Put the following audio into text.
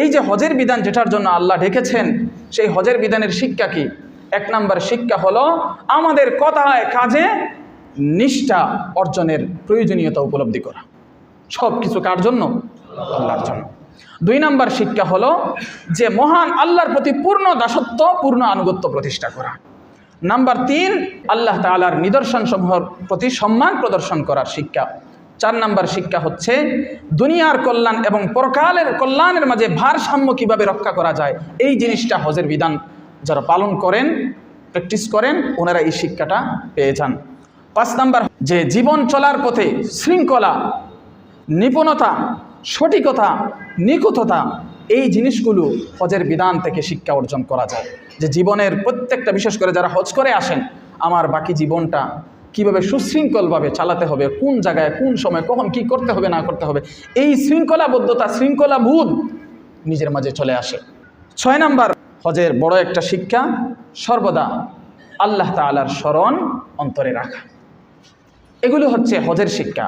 এই যে হজের বিধান যেটার জন্য আল্লাহ ডেকেছেন, সেই হজের বিধানের শিক্ষা কি? 1 নম্বর শিক্ষা হলো আমাদের কথায় কাজে নিষ্ঠা অর্জনের প্রয়োজনীয়তা উপলব্ধি করা। সব কিছু কার জন্য? আল্লাহর জন্য। 2 নম্বর শিক্ষা হলো যে মহান আল্লাহর প্রতি পূর্ণ দাসত্ব, পূর্ণ আনুগত্য প্রতিষ্ঠা করা। নাম্বার 3, আল্লাহ তাআলার নিদর্শনসমূহের প্রতি সম্মান প্রদর্শন করার শিক্ষা। 4 নম্বর শিক্ষা হচ্ছে দুনিয়ার কল্যাণ এবং পরকালের কল্যাণের মাঝে ভারসাম্য কিভাবে রক্ষা করা যায়, এই জিনিসটা হজের বিধান যারা পালন করেন, প্র্যাকটিস করেন, ওনারা এই শিক্ষাটা পেয়ে যান। 5 নম্বর যে জীবন চলার পথে শৃঙ্খলা, নিপুণতা, সঠিকতা, নিখুঁততা, এই জিনিসগুলো হজের বিধান থেকে শিক্ষা অর্জন করা যায়। যে জীবনের প্রত্যেকটা, বিশেষ করে যারা হজ করে আসেন, আমার বাকি জীবনটা কিভাবে সুশৃঙ্খলভাবে চালাতে হবে, কোন জায়গায় কোন সময় কখন কি করতে হবে না করতে হবে, এই শৃঙ্খলাবদ্ধতা, শৃঙ্খলাবোধ নিজের মাঝে চলে আসে। 6 নম্বর হজের বড় একটা শিক্ষা, সর্বদা আল্লাহ তাআলার স্মরণ অন্তরে রাখা। এগুলো হচ্ছে হজের শিক্ষা।